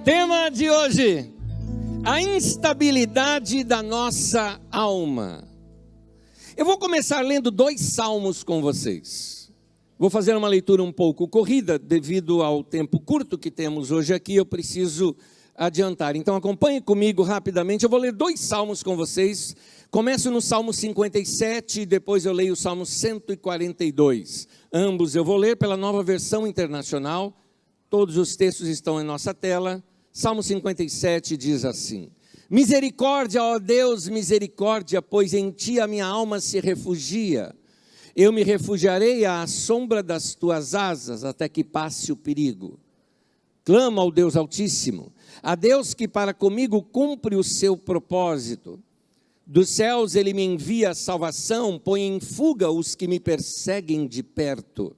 Tema de hoje: a instabilidade da nossa alma. Eu vou começar lendo 2 salmos com vocês. Vou fazer uma leitura um pouco corrida, devido ao tempo curto que temos hoje aqui, eu preciso adiantar. Então acompanhe comigo rapidamente, eu vou ler 2 salmos com vocês. Começo no Salmo 57, depois eu leio o Salmo 142. Ambos eu vou ler pela Nova Versão Internacional. Todos os textos estão em nossa tela. Salmo 57 diz assim: misericórdia, ó Deus, misericórdia, pois em ti a minha alma se refugia. Eu me refugiarei à sombra das tuas asas, até que passe o perigo. Clamo ao Deus Altíssimo, a Deus que para comigo cumpre o seu propósito. Dos céus ele me envia a salvação, põe em fuga os que me perseguem de perto.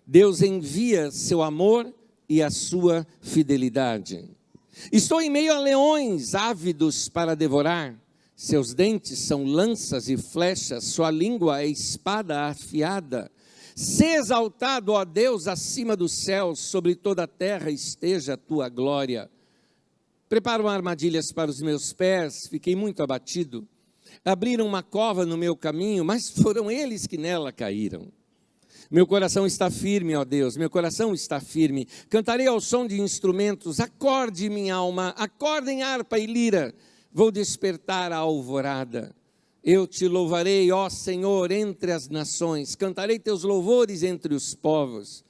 Deus envia seu amor e a sua fidelidade. Estou em meio a leões ávidos para devorar. Seus dentes são lanças e flechas, sua língua é espada afiada. Sê exaltado, ó Deus, acima dos céus, sobre toda a terra esteja a tua glória. Preparam armadilhas para os meus pés, fiquei muito abatido. Abriram uma cova no meu caminho, mas foram eles que nela caíram. Meu coração está firme, ó Deus, meu coração está firme. Cantarei ao som de instrumentos, acorde minha alma, acordem harpa e lira. Vou despertar a alvorada. Eu te louvarei, ó Senhor, entre as nações. Cantarei teus louvores entre os povos.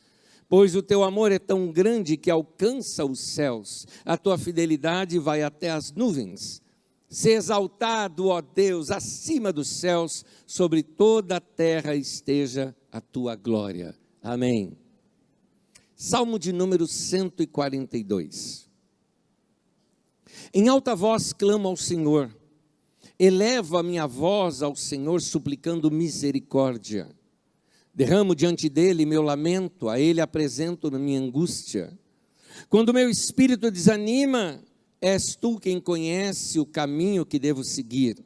Pois o teu amor é tão grande que alcança os céus. A tua fidelidade vai até as nuvens. Sê exaltado, ó Deus, acima dos céus, sobre toda a terra esteja a tua glória. Amém. Salmo de número 142. Em alta voz clamo ao Senhor, elevo a minha voz ao Senhor suplicando misericórdia. Derramo diante dele meu lamento, a ele apresento minha angústia. Quando meu espírito desanima, és tu quem conhece o caminho que devo seguir.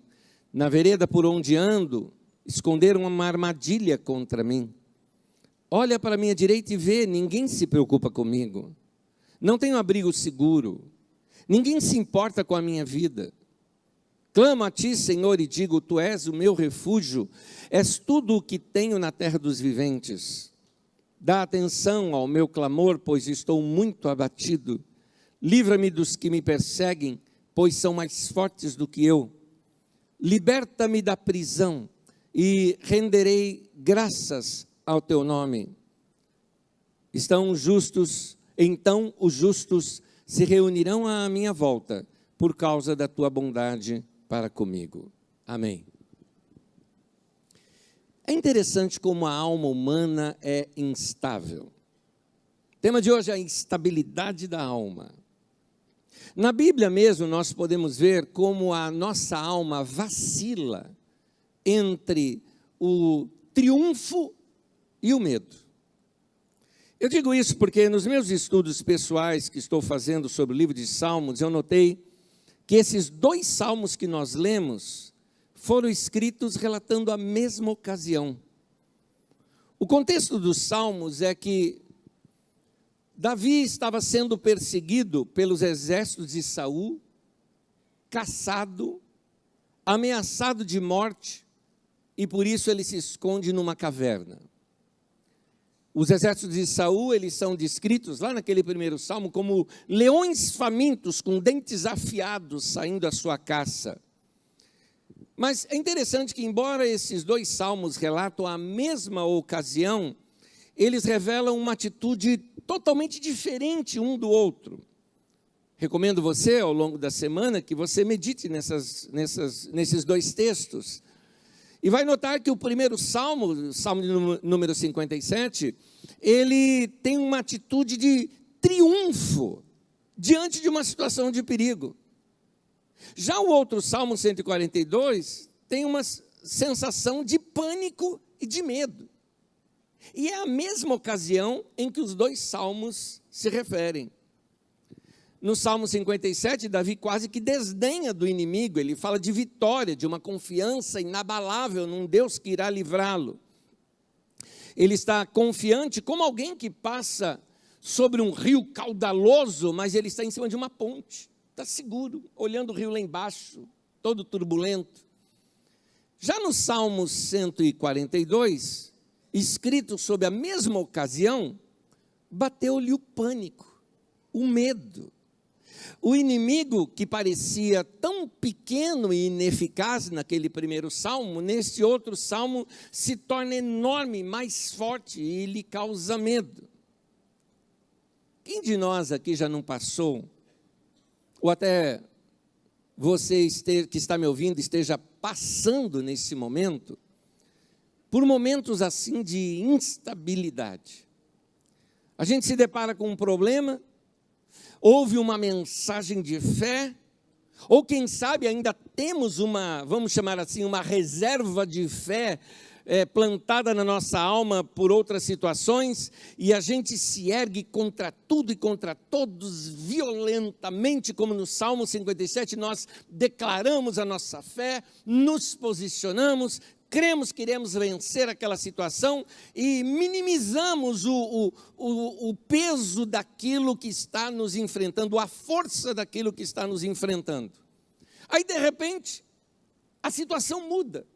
Na vereda por onde ando, esconderam uma armadilha contra mim. Olha para a minha direita e vê, ninguém se preocupa comigo. Não tenho abrigo seguro, ninguém se importa com a minha vida. Clamo a ti, Senhor, e digo, tu és o meu refúgio, és tudo o que tenho na terra dos viventes. Dá atenção ao meu clamor, pois estou muito abatido. Livra-me dos que me perseguem, pois são mais fortes do que eu. Liberta-me da prisão e renderei graças ao teu nome. Então os justos se reunirão à minha volta por causa da tua bondade para comigo. Amém. É interessante como a alma humana é instável. O tema de hoje é a instabilidade da alma. Na Bíblia mesmo nós podemos ver como a nossa alma vacila entre o triunfo e o medo. Eu digo isso porque nos meus estudos pessoais que estou fazendo sobre o livro de Salmos, eu notei que esses 2 salmos que nós lemos foram escritos relatando a mesma ocasião. O contexto dos salmos é que Davi estava sendo perseguido pelos exércitos de Saul, caçado, ameaçado de morte, e por isso ele se esconde numa caverna. Os exércitos de Saul, eles são descritos lá naquele primeiro salmo como leões famintos com dentes afiados saindo à sua caça. Mas é interessante que, embora esses 2 salmos relatam a mesma ocasião, eles revelam uma atitude totalmente diferente um do outro. Recomendo você, ao longo da semana, que você medite nesses 2 textos. E vai notar que o primeiro salmo, o salmo de número 57, ele tem uma atitude de triunfo diante de uma situação de perigo. Já o outro salmo 142 tem uma sensação de pânico e de medo. E é a mesma ocasião em que os 2 salmos se referem. No Salmo 57, Davi quase que desdenha do inimigo, ele fala de vitória, de uma confiança inabalável num Deus que irá livrá-lo. Ele está confiante como alguém que passa sobre um rio caudaloso, mas ele está em cima de uma ponte. Está seguro, olhando o rio lá embaixo, todo turbulento. Já no Salmo 142, escrito sobre a mesma ocasião, bateu-lhe o pânico, o medo. O inimigo, que parecia tão pequeno e ineficaz naquele primeiro salmo, neste outro salmo se torna enorme, mais forte e lhe causa medo. Quem de nós aqui já não passou, ou até você que está me ouvindo esteja passando nesse momento, por momentos assim de instabilidade? A gente se depara com um problema, ouve uma mensagem de fé, ou quem sabe ainda temos uma, vamos chamar assim, uma reserva de fé plantada na nossa alma por outras situações, e a gente se ergue contra tudo e contra todos violentamente, como no Salmo 57, nós declaramos a nossa fé, nos posicionamos, cremos que iremos vencer aquela situação e minimizamos o peso daquilo que está nos enfrentando, a força daquilo que está nos enfrentando. Aí, de repente, a situação muda.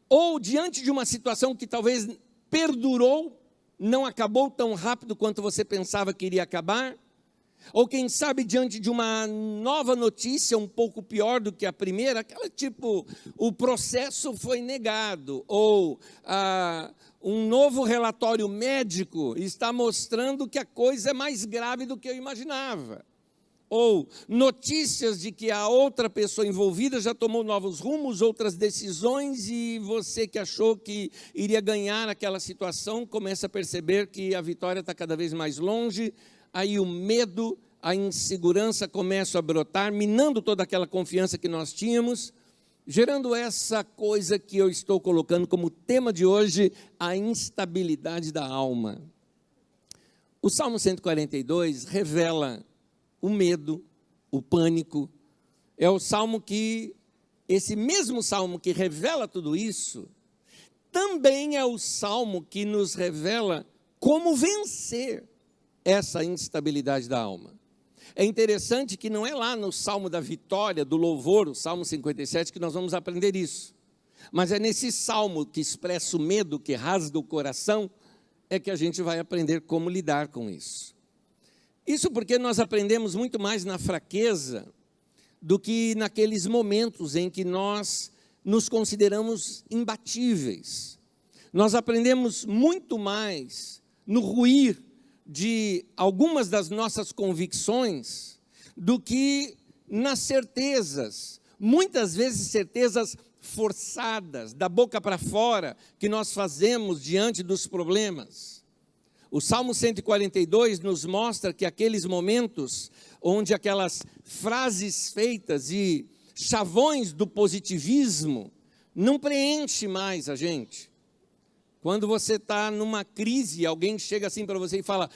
Ou diante de uma situação que talvez perdurou, não acabou tão rápido quanto você pensava que iria acabar, ou quem sabe diante de uma nova notícia um pouco pior do que a primeira, aquela tipo, o processo foi negado, ou um novo relatório médico está mostrando que a coisa é mais grave do que eu imaginava, ou notícias de que a outra pessoa envolvida já tomou novos rumos, outras decisões, e você que achou que iria ganhar aquela situação, começa a perceber que a vitória está cada vez mais longe. Aí o medo, a insegurança começam a brotar, minando toda aquela confiança que nós tínhamos, gerando essa coisa que eu estou colocando como tema de hoje, a instabilidade da alma. O Salmo 142 revela o medo, o pânico. É o salmo que, esse mesmo salmo que revela tudo isso, também é o salmo que nos revela como vencer essa instabilidade da alma. É interessante que não é lá no Salmo da Vitória, do Louvor, o Salmo 57, que nós vamos aprender isso. Mas é nesse salmo que expressa o medo, que rasga o coração, é que a gente vai aprender como lidar com isso. Isso porque nós aprendemos muito mais na fraqueza do que naqueles momentos em que nós nos consideramos imbatíveis. Nós aprendemos muito mais no ruir de algumas das nossas convicções do que nas certezas, muitas vezes certezas forçadas, da boca para fora, que nós fazemos diante dos problemas. O Salmo 142 nos mostra que aqueles momentos onde aquelas frases feitas e chavões do positivismo não preenche mais a gente. Quando você está numa crise, alguém chega assim para você e fala,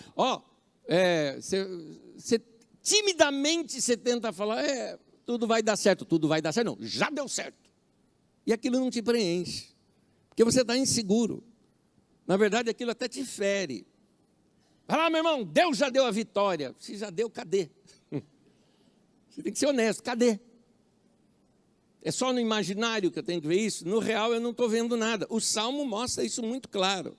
timidamente você tenta falar, tudo vai dar certo, não, já deu certo. E aquilo não te preenche, porque você está inseguro. Na verdade, aquilo até te fere. Vai lá, meu irmão, Deus já deu a vitória. Se já deu, cadê? Você tem que ser honesto, cadê? É só no imaginário que eu tenho que ver isso? No real eu não estou vendo nada. O Salmo mostra isso muito claro.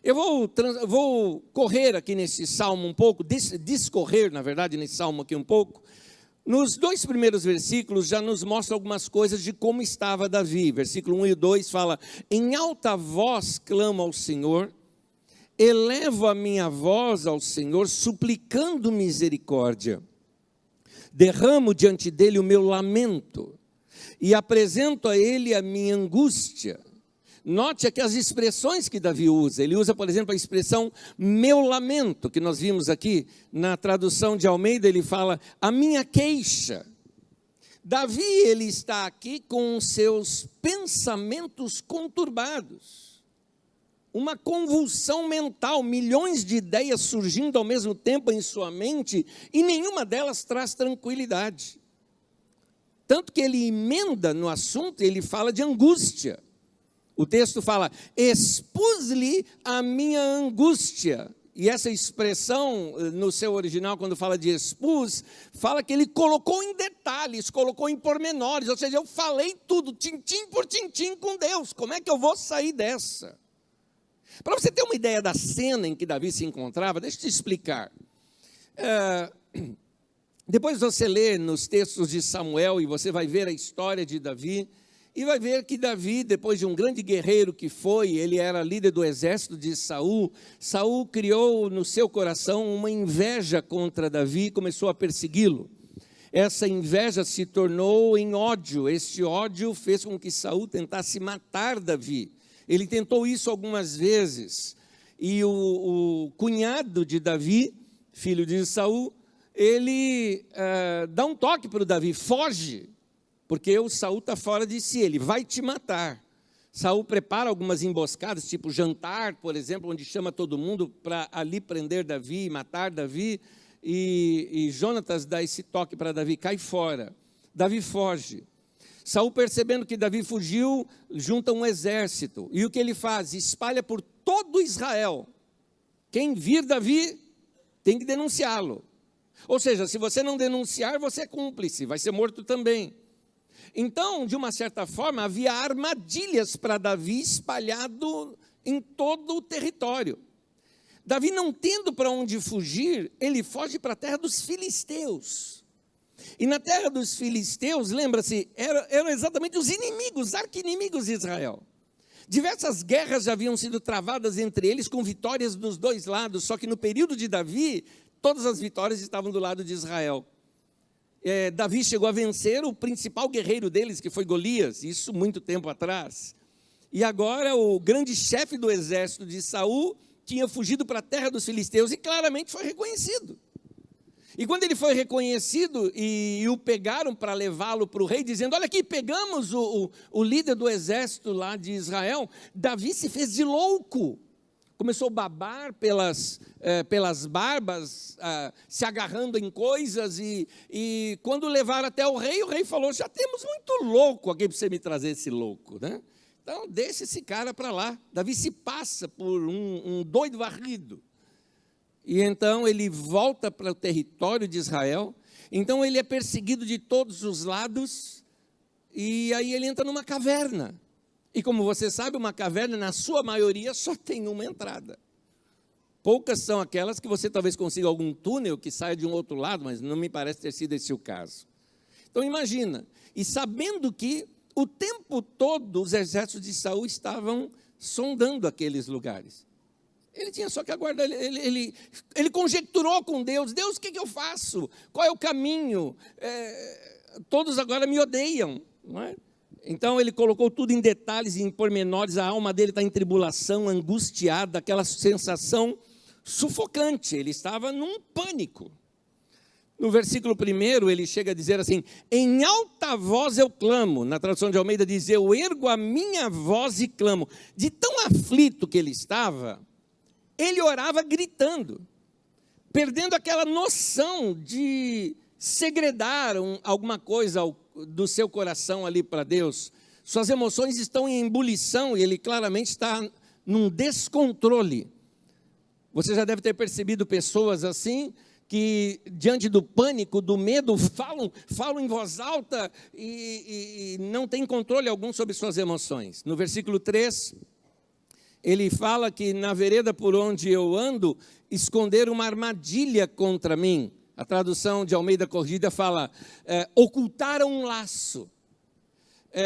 Eu vou correr aqui nesse Salmo um pouco, discorrer, na verdade, nesse Salmo aqui um pouco. Nos 2 primeiros versículos já nos mostra algumas coisas de como estava Davi. Versículo 1 e 2 fala, em alta voz clamo ao Senhor, elevo a minha voz ao Senhor, suplicando misericórdia. Derramo diante dele o meu lamento e apresento a ele a minha angústia. Note aqui as expressões que Davi usa. Ele usa, por exemplo, a expressão meu lamento, que nós vimos aqui na tradução de Almeida, ele fala a minha queixa. Davi, ele está aqui com seus pensamentos conturbados. Uma convulsão mental, milhões de ideias surgindo ao mesmo tempo em sua mente, e nenhuma delas traz tranquilidade. Tanto que ele emenda no assunto, ele fala de angústia. O texto fala, expus-lhe a minha angústia. E essa expressão, no seu original, quando fala de expus, fala que ele colocou em detalhes, colocou em pormenores. Ou seja, eu falei tudo, tintim por tintim com Deus. Como é que eu vou sair dessa? Para você ter uma ideia da cena em que Davi se encontrava, deixa eu te explicar. Depois você lê nos textos de Samuel e você vai ver a história de Davi, e vai ver que Davi, depois de um grande guerreiro que foi, ele era líder do exército de Saul. Saul criou no seu coração uma inveja contra Davi e começou a persegui-lo. Essa inveja se tornou em ódio. Esse ódio fez com que Saul tentasse matar Davi. Ele tentou isso algumas vezes. E o cunhado de Davi, filho de Saul, ele dá um toque para o Davi, foge. Porque o Saul está fora de si, ele vai te matar. Saul prepara algumas emboscadas, tipo jantar, por exemplo, onde chama todo mundo para ali prender Davi, matar Davi. E Jonatas dá esse toque para Davi, cai fora. Davi foge. Saul, percebendo que Davi fugiu, junta um exército. E o que ele faz? Espalha por todo Israel. Quem vir Davi tem que denunciá-lo. Ou seja, se você não denunciar, você é cúmplice, vai ser morto também. Então, de uma certa forma, havia armadilhas para Davi espalhado em todo o território. Davi, não tendo para onde fugir, ele foge para a terra dos filisteus. E na terra dos filisteus, lembra-se, eram exatamente os inimigos, arqui-inimigos de Israel. Diversas guerras já haviam sido travadas entre eles, com vitórias dos dois lados, só que no período de Davi, todas as vitórias estavam do lado de Israel. Davi chegou a vencer o principal guerreiro deles, que foi Golias, isso muito tempo atrás. E agora o grande chefe do exército de Saul tinha fugido para a terra dos filisteus e claramente foi reconhecido. E quando ele foi reconhecido e o pegaram para levá-lo para o rei, dizendo, olha aqui, pegamos o líder do exército lá de Israel, Davi se fez de louco. Começou a babar pelas barbas, se agarrando em coisas, e quando levaram até o rei falou, já temos muito louco aqui para você me trazer esse louco, né? Então, deixa esse cara para lá. Davi se passa por um doido varrido. E então ele volta para o território de Israel, então ele é perseguido de todos os lados, e aí ele entra numa caverna. E como você sabe, uma caverna, na sua maioria, só tem uma entrada. Poucas são aquelas que você talvez consiga algum túnel que saia de um outro lado, mas não me parece ter sido esse o caso. Então imagina, e sabendo que o tempo todo os exércitos de Saul estavam sondando aqueles lugares. Ele tinha só que aguardar, ele conjecturou com Deus, Deus, o que eu faço? Qual é o caminho? Todos agora me odeiam, não é? Então ele colocou tudo em detalhes e em pormenores, a alma dele está em tribulação, angustiada, aquela sensação sufocante, ele estava num pânico. No versículo 1 ele chega a dizer assim, em alta voz eu clamo, na tradução de Almeida diz, eu ergo a minha voz e clamo. De tão aflito que ele estava, ele orava gritando, perdendo aquela noção de segredar alguma coisa do seu coração ali para Deus. Suas emoções estão em ebulição e ele claramente está num descontrole. Você já deve ter percebido pessoas assim, que diante do pânico, do medo, falam em voz alta e não tem controle algum sobre suas emoções. No versículo 3, ele fala que na vereda por onde eu ando, esconderam uma armadilha contra mim. A tradução de Almeida Corrigida fala, ocultaram um laço.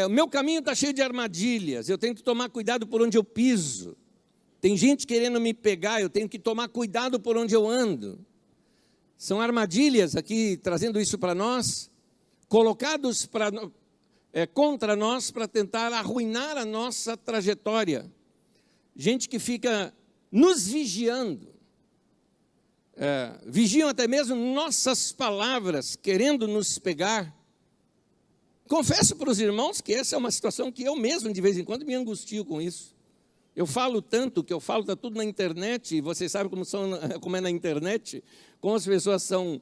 O meu caminho está cheio de armadilhas, eu tenho que tomar cuidado por onde eu piso. Tem gente querendo me pegar, eu tenho que tomar cuidado por onde eu ando. São armadilhas aqui, trazendo isso para nós, colocados contra nós para tentar arruinar a nossa trajetória. Gente que fica nos vigiando. Vigiam até mesmo nossas palavras, querendo nos pegar. Confesso para os irmãos que essa é uma situação que eu mesmo, de vez em quando, me angustio com isso. Eu falo tanto, que eu falo, está tudo na internet, e vocês sabem como é na internet, como as pessoas são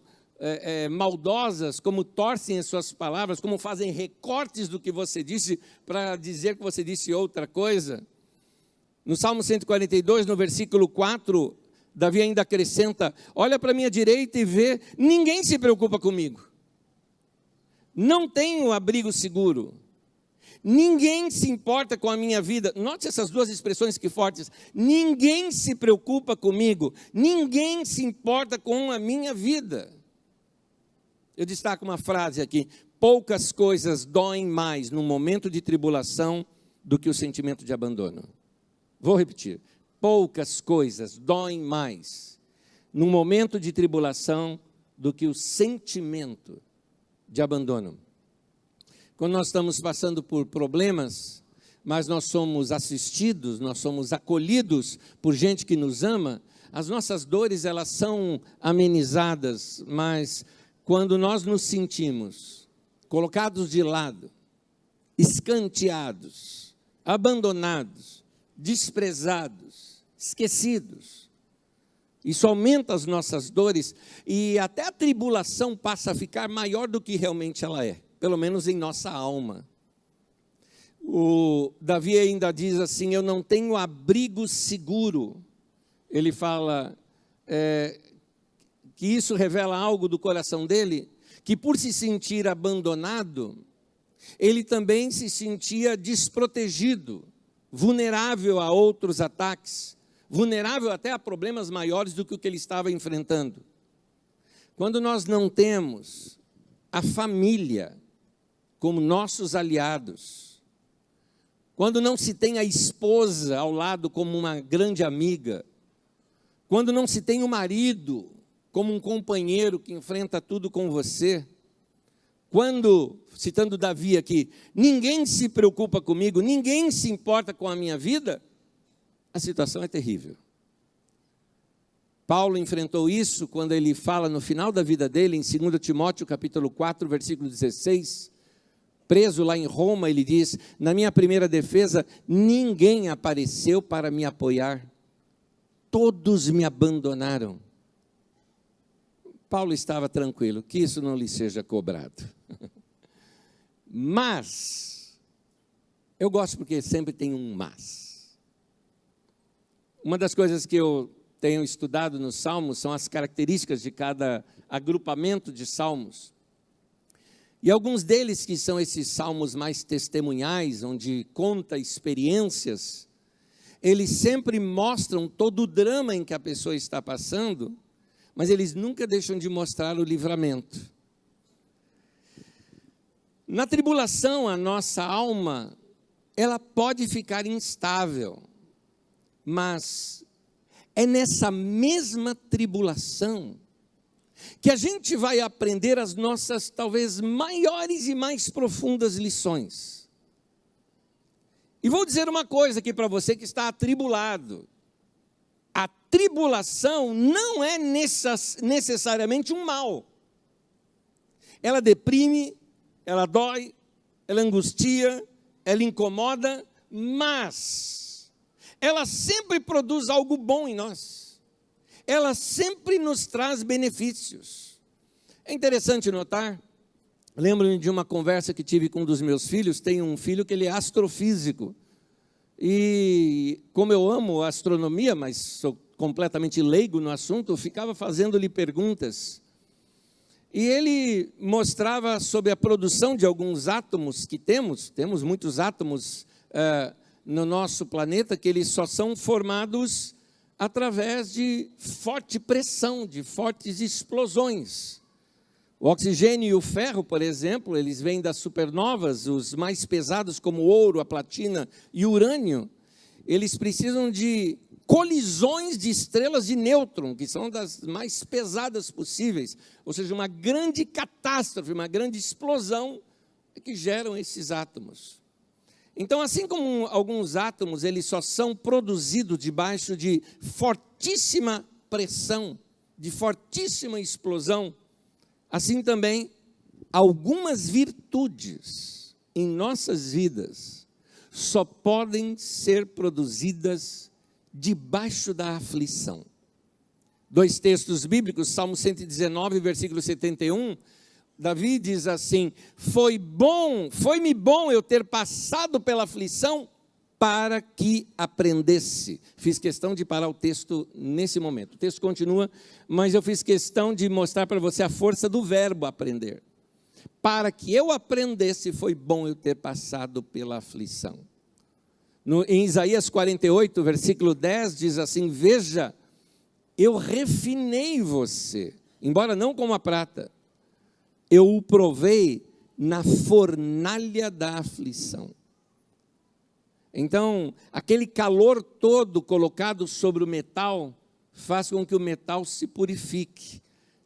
maldosas, como torcem as suas palavras, como fazem recortes do que você disse para dizer que você disse outra coisa. No Salmo 142, no versículo 4, Davi ainda acrescenta: olha para a minha direita e vê, ninguém se preocupa comigo. Não tenho abrigo seguro. Ninguém se importa com a minha vida. Note essas duas expressões que fortes. Ninguém se preocupa comigo. Ninguém se importa com a minha vida. Eu destaco uma frase aqui: poucas coisas doem mais no momento de tribulação do que o sentimento de abandono. Vou repetir: poucas coisas doem mais no momento de tribulação do que o sentimento de abandono. Quando nós estamos passando por problemas, mas nós somos assistidos, nós somos acolhidos por gente que nos ama, as nossas dores elas são amenizadas, mas quando nós nos sentimos colocados de lado, escanteados, abandonados, desprezados, esquecidos, isso aumenta as nossas dores e até a tribulação passa a ficar maior do que realmente ela é, pelo menos em nossa alma. O Davi ainda diz assim: eu não tenho abrigo seguro. Ele fala que isso revela algo do coração dele, que por se sentir abandonado, ele também se sentia desprotegido, vulnerável a outros ataques, vulnerável até a problemas maiores do que o que ele estava enfrentando. Quando nós não temos a família como nossos aliados, quando não se tem a esposa ao lado como uma grande amiga, quando não se tem o marido como um companheiro que enfrenta tudo com você, quando, citando Davi aqui, ninguém se preocupa comigo, ninguém se importa com a minha vida, a situação é terrível. Paulo enfrentou isso quando ele fala no final da vida dele, em 2 Timóteo capítulo 4, versículo 16, preso lá em Roma, ele diz: na minha primeira defesa, ninguém apareceu para me apoiar, todos me abandonaram. Paulo estava tranquilo, que isso não lhe seja cobrado. Mas, eu gosto porque sempre tem um mas. Uma das coisas que eu tenho estudado nos Salmos são as características de cada agrupamento de Salmos. E alguns deles, que são esses salmos mais testemunhais, onde conta experiências, eles sempre mostram todo o drama em que a pessoa está passando, mas eles nunca deixam de mostrar o livramento. Na tribulação, a nossa alma, ela pode ficar instável, mas é nessa mesma tribulação que a gente vai aprender as nossas, talvez, maiores e mais profundas lições. E vou dizer uma coisa aqui para você que está atribulado. A tribulação não é necessariamente um mal. Ela deprime, ela dói, ela angustia, ela incomoda, mas ela sempre produz algo bom em nós. Ela sempre nos traz benefícios. É interessante notar, lembro-me de uma conversa que tive com um dos meus filhos. Tenho um filho que ele é astrofísico, e como eu amo a astronomia, mas sou completamente leigo no assunto, eu ficava fazendo-lhe perguntas, e ele mostrava sobre a produção de alguns átomos que temos muitos átomos no nosso planeta, que eles só são formados através de forte pressão, de fortes explosões. O oxigênio e o ferro, por exemplo, eles vêm das supernovas. Os mais pesados, como o ouro, a platina e o urânio, eles precisam de colisões de estrelas de nêutron, que são das mais pesadas possíveis, ou seja, uma grande catástrofe, uma grande explosão que geram esses átomos. Então, assim como alguns átomos, eles só são produzidos debaixo de fortíssima pressão, de fortíssima explosão, assim também, algumas virtudes em nossas vidas só podem ser produzidas debaixo da aflição. Dois textos bíblicos, Salmo 119, versículo 71, Davi diz assim: foi-me bom eu ter passado pela aflição para que aprendesse. Fiz questão de parar o texto nesse momento. O texto continua, mas eu fiz questão de mostrar para você a força do verbo aprender. Para que eu aprendesse, foi bom eu ter passado pela aflição. Em Isaías 48, versículo 10, diz assim: veja, eu refinei você, embora não como a prata, eu o provei na fornalha da aflição. Então, aquele calor todo colocado sobre o metal faz com que o metal se purifique,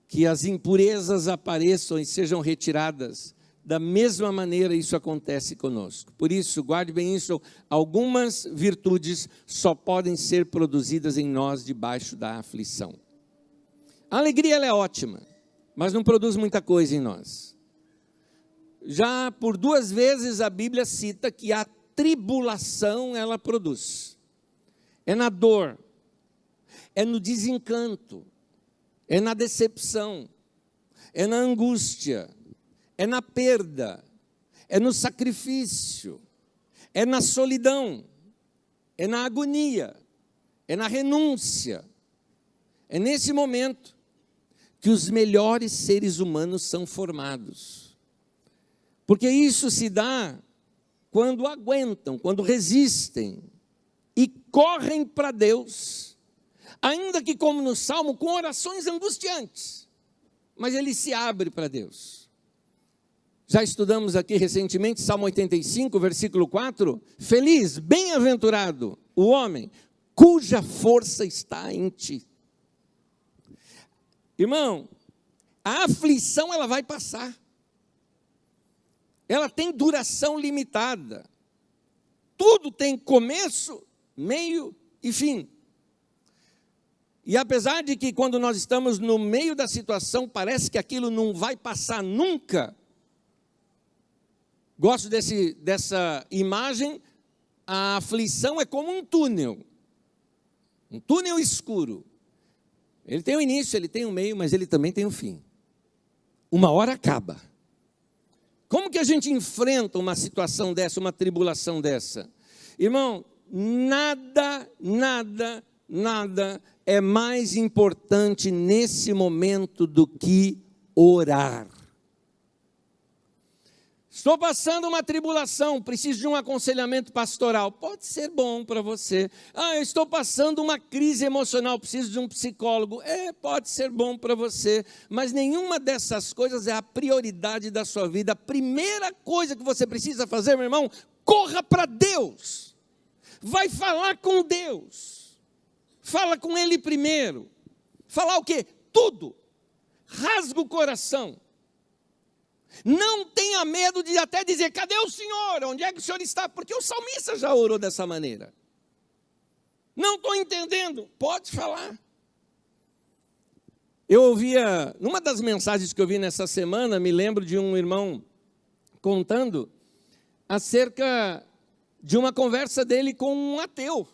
que as impurezas apareçam e sejam retiradas. Da mesma maneira isso acontece conosco. Por isso, guarde bem isso, algumas virtudes só podem ser produzidas em nós debaixo da aflição. A alegria ela é ótima, mas não produz muita coisa em nós. Já por 2 vezes a Bíblia cita que a tribulação ela produz. É na dor, é no desencanto, é na decepção, é na angústia, é na perda, é no sacrifício, é na solidão, é na agonia, é na renúncia. É nesse momento que os melhores seres humanos são formados. Porque isso se dá quando aguentam, quando resistem e correm para Deus, ainda que como no Salmo, com orações angustiantes, mas ele se abre para Deus. Já estudamos aqui recentemente, Salmo 85, versículo 4, feliz, bem-aventurado o homem, cuja força está em ti. Irmão, a aflição ela vai passar. Ela tem duração limitada. Tudo tem começo, meio e fim. E apesar de que quando nós estamos no meio da situação, parece que aquilo não vai passar nunca. Gosto dessa imagem, a aflição é como um túnel escuro. Ele tem o início, ele tem o meio, mas ele também tem o fim. Uma hora acaba. Como que a gente enfrenta uma situação dessa, uma tribulação dessa? Irmão, nada é mais importante nesse momento do que orar. Estou passando uma tribulação, preciso de um aconselhamento pastoral. Pode ser bom para você. Eu estou passando uma crise emocional, preciso de um psicólogo. Pode ser bom para você. Mas nenhuma dessas coisas é a prioridade da sua vida. A primeira coisa que você precisa fazer, meu irmão, corra para Deus. Vai falar com Deus. Fala com Ele primeiro. Falar o quê? Tudo. Rasga o coração. Não tenha medo de até dizer, cadê o Senhor? Onde é que o Senhor está? Porque o salmista já orou dessa maneira. Não estou entendendo. Pode falar. Eu ouvia, numa das mensagens que eu vi nessa semana, me lembro de um irmão contando acerca de uma conversa dele com um ateu.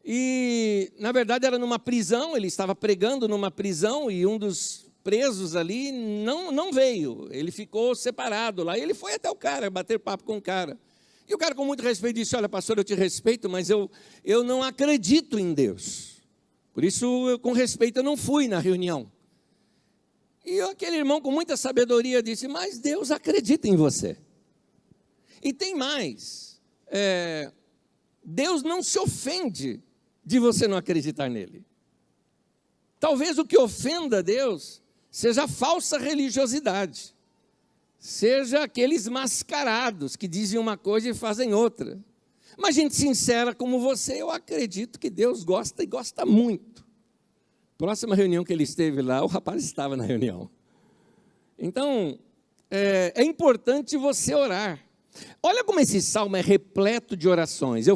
E, na verdade, era numa prisão, ele estava pregando numa prisão e um dos presos ali não veio, ele ficou separado lá, e ele foi até o cara, bater papo com o cara, e o cara com muito respeito disse, olha pastor, eu te respeito, mas eu não acredito em Deus, por isso com respeito eu não fui na reunião. E aquele irmão com muita sabedoria disse, mas Deus acredita em você, e tem mais, Deus não se ofende de você não acreditar nele. Talvez o que ofenda a Deus seja a falsa religiosidade, seja aqueles mascarados que dizem uma coisa e fazem outra. Mas gente sincera como você, eu acredito que Deus gosta e gosta muito. Próxima reunião que ele esteve lá, o rapaz estava na reunião. Então, é importante você orar. Olha como esse salmo é repleto de orações. Eu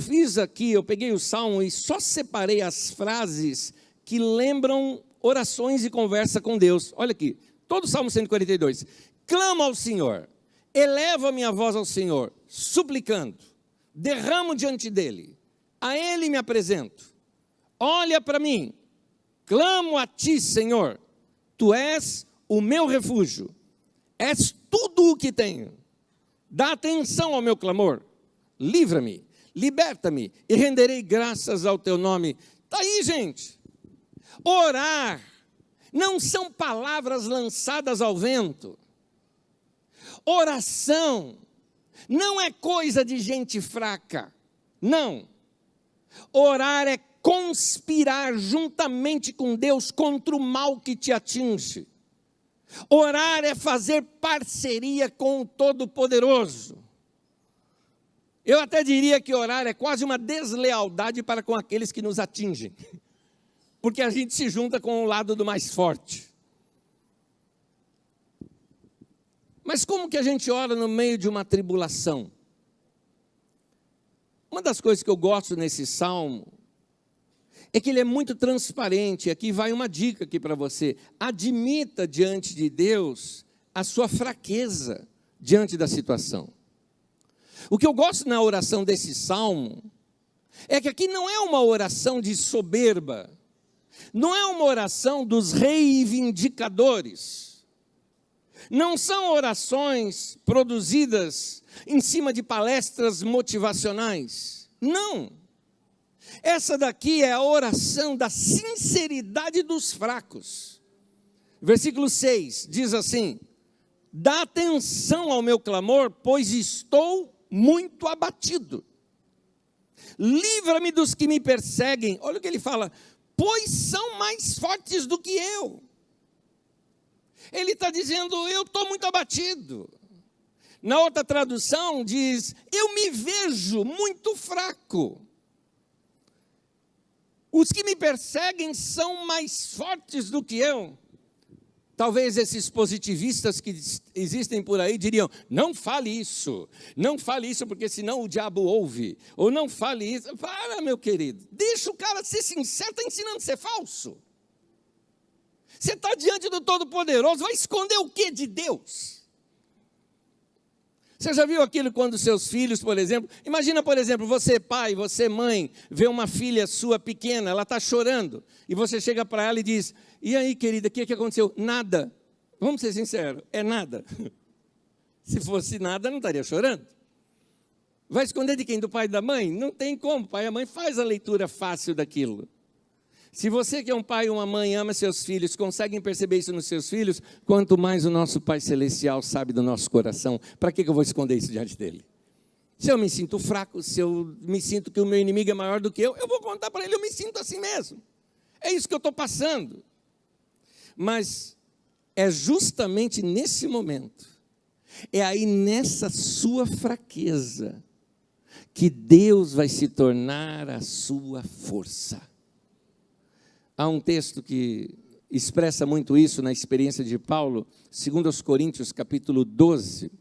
peguei o salmo e só separei as frases que lembram orações e conversa com Deus. Olha aqui, todo o Salmo 142. Clamo ao Senhor, elevo a minha voz ao Senhor, suplicando, derramo diante dele, a ele me apresento. Olha para mim, Clamo a ti, Senhor, tu és o meu refúgio, és tudo o que tenho. Dá atenção ao meu clamor, livra-me, liberta-me e renderei graças ao teu nome. Está aí, gente. Orar não são palavras lançadas ao vento. Oração não é coisa de gente fraca, não. Orar é conspirar juntamente com Deus contra o mal que te atinge. Orar é fazer parceria com o Todo-Poderoso. Eu até diria que orar é quase uma deslealdade para com aqueles que nos atingem, porque a gente se junta com o lado do mais forte. Mas como que a gente ora no meio de uma tribulação? Uma das coisas que eu gosto nesse salmo é que ele é muito transparente. Aqui vai uma dica aqui para você. Admita diante de Deus a sua fraqueza diante da situação. O que eu gosto na oração desse salmo é que aqui não é uma oração de soberba, não é uma oração dos reivindicadores, não são orações produzidas em cima de palestras motivacionais, não. Essa daqui é a oração da sinceridade dos fracos. Versículo 6 diz assim: dá atenção ao meu clamor, pois estou muito abatido. Livra-me dos que me perseguem. Olha o que ele fala: pois são mais fortes do que eu. Ele está dizendo, eu estou muito abatido. Na outra tradução diz, eu me vejo muito fraco. Os que me perseguem são mais fortes do que eu. Talvez esses positivistas que existem por aí diriam, não fale isso porque senão o diabo ouve, ou não fale isso. Para, meu querido, deixa o cara ser sincero, está ensinando a ser falso. Você está diante do Todo-Poderoso, vai esconder o que de Deus? Você já viu aquilo quando seus filhos, por exemplo, imagina, por exemplo, você pai, você mãe, vê uma filha sua pequena, ela está chorando, e você chega para ela e diz, e aí, querida, o que aconteceu? Nada. Vamos ser sinceros, é nada. Se fosse nada, não estaria chorando. Vai esconder de quem? Do pai e da mãe? Não tem como, o pai e a mãe faz a leitura fácil daquilo. Se você que é um pai ou uma mãe ama seus filhos, conseguem perceber isso nos seus filhos, quanto mais o nosso Pai Celestial sabe do nosso coração, para que eu vou esconder isso diante dele? Se eu me sinto fraco, se eu me sinto que o meu inimigo é maior do que eu vou contar para ele, eu me sinto assim mesmo. É isso que eu estou passando. Mas é justamente nesse momento, é aí nessa sua fraqueza, que Deus vai se tornar a sua força. Há um texto que expressa muito isso na experiência de Paulo, 2 Coríntios, capítulo 12.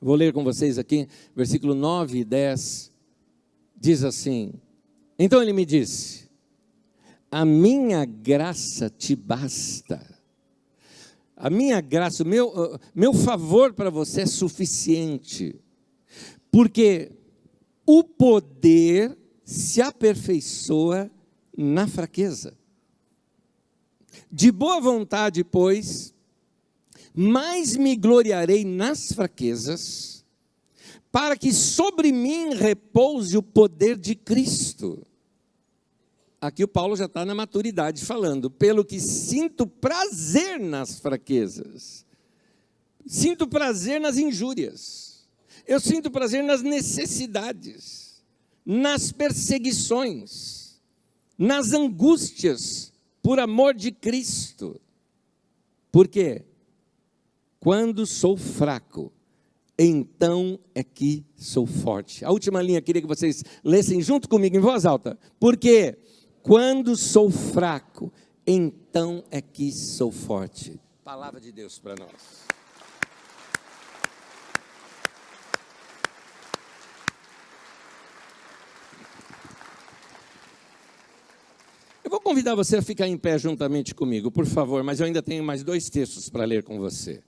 Vou ler com vocês aqui, versículo 9 e 10. Diz assim, então ele me disse, a minha graça te basta. A minha graça, o meu favor para você é suficiente. Porque o poder se aperfeiçoa na fraqueza. De boa vontade, pois, mais me gloriarei nas fraquezas, para que sobre mim repouse o poder de Cristo. Aqui o Paulo já está na maturidade falando, pelo que sinto prazer nas fraquezas, sinto prazer nas injúrias, eu sinto prazer nas necessidades, nas perseguições, nas angústias, por amor de Cristo. Por quê? Quando sou fraco, então é que sou forte. A última linha, queria que vocês lessem junto comigo em voz alta. Porque quando sou fraco, então é que sou forte. Palavra de Deus para nós. Eu vou convidar você a ficar em pé juntamente comigo, por favor, mas eu ainda tenho mais 2 textos para ler com você.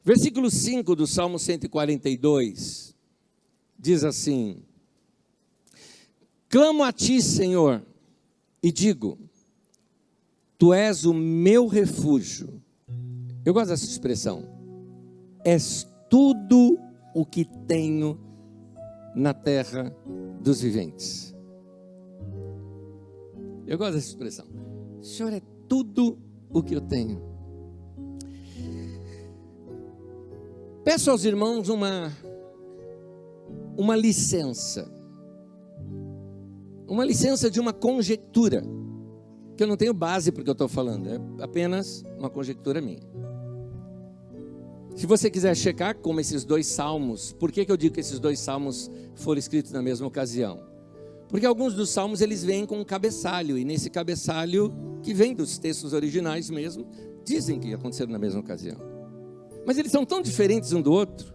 Versículo 5 do Salmo 142, diz assim, clamo a ti, Senhor, e digo, Tu és o meu refúgio. Eu gosto dessa expressão. És tudo o que tenho na terra dos viventes. Eu gosto dessa expressão. O Senhor é tudo o que eu tenho. Peço aos irmãos uma licença. Uma licença de uma conjectura. Que eu não tenho base porque eu estou falando. É apenas uma conjectura minha. Se você quiser checar como esses dois salmos, por que eu digo que esses dois salmos foram escritos na mesma ocasião? Porque alguns dos salmos eles vêm com um cabeçalho, e nesse cabeçalho, que vem dos textos originais mesmo, dizem que aconteceram na mesma ocasião. Mas eles são tão diferentes um do outro,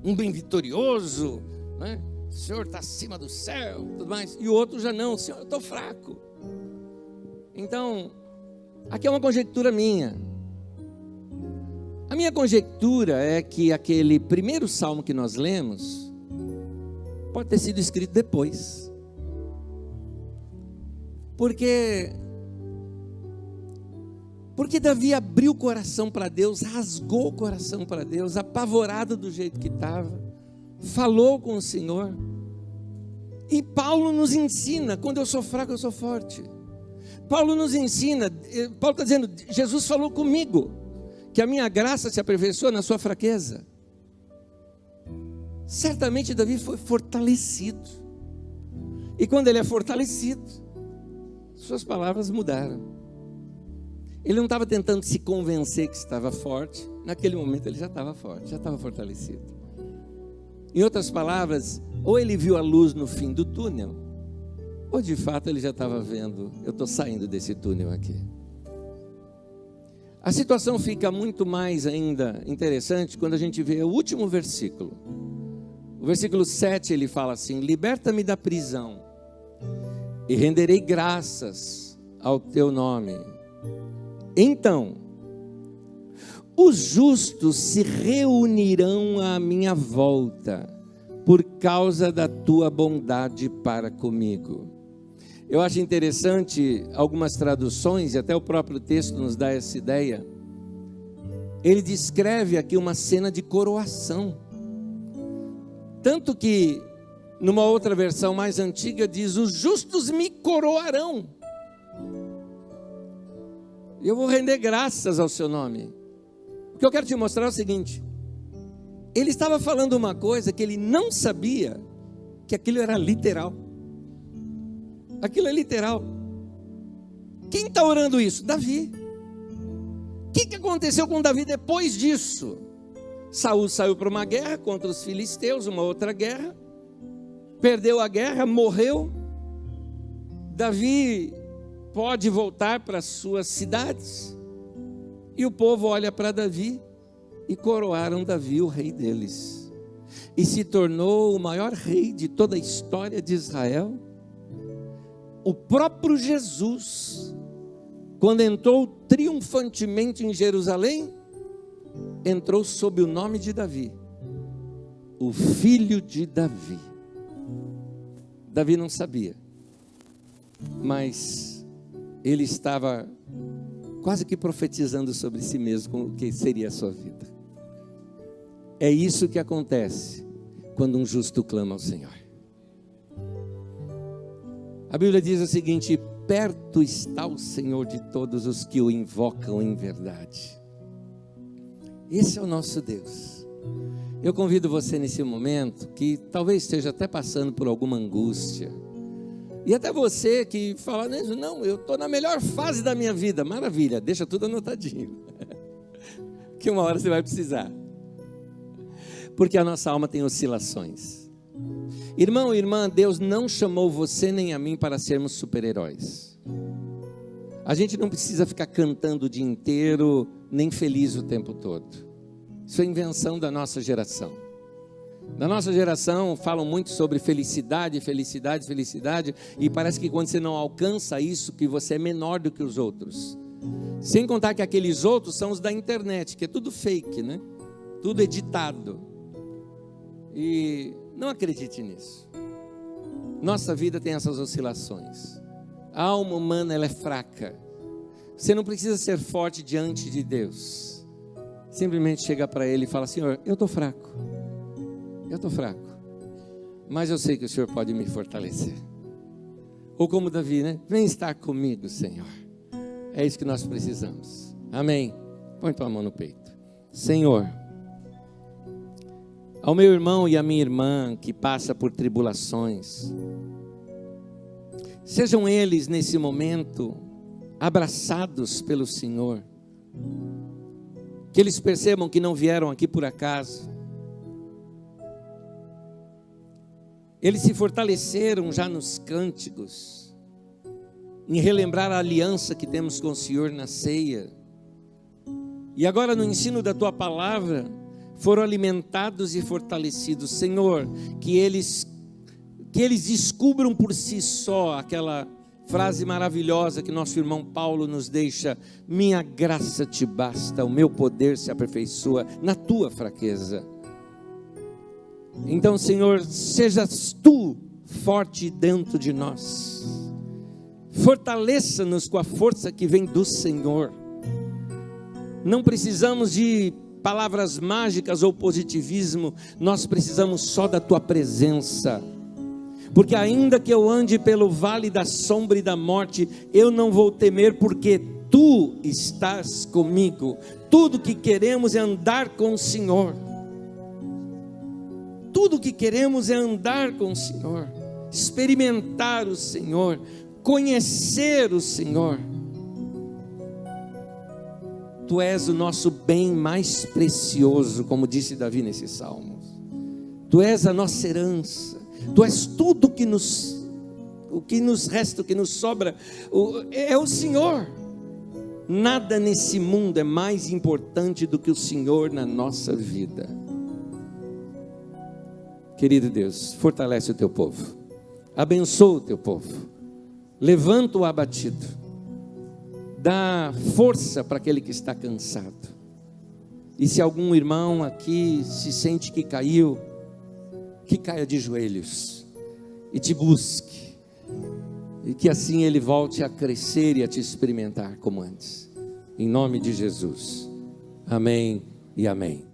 um bem vitorioso, né? O Senhor está acima do céu, tudo mais, e o outro já não, Senhor, eu estou fraco. Então, aqui é uma conjectura minha. A minha conjectura é que aquele primeiro salmo que nós lemos pode ter sido escrito depois. Porque Davi abriu o coração para Deus, rasgou o coração para Deus, apavorado do jeito que estava, falou com o Senhor. E Paulo nos ensina, quando eu sou fraco, eu sou forte. Paulo nos ensina, Paulo está dizendo, Jesus falou comigo, que a minha graça se aperfeiçoa na sua fraqueza. Certamente Davi foi fortalecido. E quando ele é fortalecido, suas palavras mudaram. Ele não estava tentando se convencer que estava forte. Naquele momento ele já estava forte, já estava fortalecido. Em outras palavras, ou ele viu a luz no fim do túnel, ou de fato ele já estava vendo, eu estou saindo desse túnel aqui. A situação fica muito mais ainda interessante quando a gente vê o último versículo. O versículo 7 ele fala assim: liberta-me da prisão e renderei graças ao teu nome. Então, os justos se reunirão à minha volta por causa da tua bondade para comigo. Eu acho interessante algumas traduções, e até o próprio texto nos dá essa ideia. Ele descreve aqui uma cena de coroação. Tanto que, numa outra versão mais antiga, diz: os justos me coroarão. Eu vou render graças ao seu nome. O que eu quero te mostrar é o seguinte: ele estava falando uma coisa que ele não sabia, que aquilo era literal. Aquilo é literal. Quem está orando isso? Davi. O que aconteceu com Davi depois disso? Saul saiu para uma guerra contra os filisteus, uma outra guerra, perdeu a guerra, morreu. Davi pode voltar para as suas cidades, e o povo olha para Davi e coroaram Davi o rei deles, e se tornou o maior rei de toda a história de Israel. O próprio Jesus, quando entrou triunfantemente em Jerusalém, entrou sob o nome de Davi, o filho de Davi. Davi não sabia, mas ele estava quase que profetizando sobre si mesmo com o que seria a sua vida. É isso que acontece quando um justo clama ao Senhor. A Bíblia diz o seguinte: perto está o Senhor de todos os que o invocam em verdade. Esse é o nosso Deus. Eu convido você nesse momento, que talvez esteja até passando por alguma angústia, e até você que fala: não, eu estou na melhor fase da minha vida. Maravilha, deixa tudo anotadinho, que uma hora você vai precisar, porque a nossa alma tem oscilações. Irmão e irmã, Deus não chamou você nem a mim para sermos super-heróis. A gente não precisa ficar cantando o dia inteiro, nem feliz o tempo todo. Isso é invenção da nossa geração. Na nossa geração falam muito sobre felicidade, felicidade, felicidade, e parece que quando você não alcança isso, que você é menor do que os outros. Sem contar que aqueles outros são os da internet, que é tudo fake, né? Tudo editado. E não acredite nisso. Nossa vida tem essas oscilações. A alma humana, ela é fraca. Você não precisa ser forte diante de Deus. Simplesmente chega para Ele e fala: Senhor, eu estou fraco. Eu estou fraco. Mas eu sei que o Senhor pode me fortalecer. Ou como Davi, né? Vem estar comigo, Senhor. É isso que nós precisamos. Amém. Põe tua mão no peito. Senhor, ao meu irmão e à minha irmã que passa por tribulações, sejam eles nesse momento abraçados pelo Senhor, que eles percebam que não vieram aqui por acaso, eles se fortaleceram já nos cânticos, em relembrar a aliança que temos com o Senhor na ceia, e agora no ensino da Tua Palavra, foram alimentados e fortalecidos. Senhor, que eles descubram por si só aquela frase maravilhosa que nosso irmão Paulo nos deixa: minha graça te basta, o meu poder se aperfeiçoa na tua fraqueza. Então, Senhor, sejas tu forte dentro de nós, fortaleça-nos com a força que vem do Senhor. Não precisamos de palavras mágicas ou positivismo, nós precisamos só da tua presença. Porque ainda que eu ande pelo vale da sombra e da morte, eu não vou temer, porque tu estás comigo. Tudo que queremos é andar com o Senhor. Tudo que queremos é andar com o Senhor, experimentar o Senhor, conhecer o Senhor. Tu és o nosso bem mais precioso, como disse Davi nesses salmos. Tu és a nossa herança. Tu és tudo o que nos resta, o que nos sobra, é o Senhor. Nada nesse mundo é mais importante do que o Senhor na nossa vida. Querido Deus, fortalece o teu povo, abençoa o teu povo, levanta o abatido, dá força para aquele que está cansado. E se algum irmão aqui se sente que caiu, que caia de joelhos e te busque, e que assim ele volte a crescer e a te experimentar como antes, em nome de Jesus, amém e amém.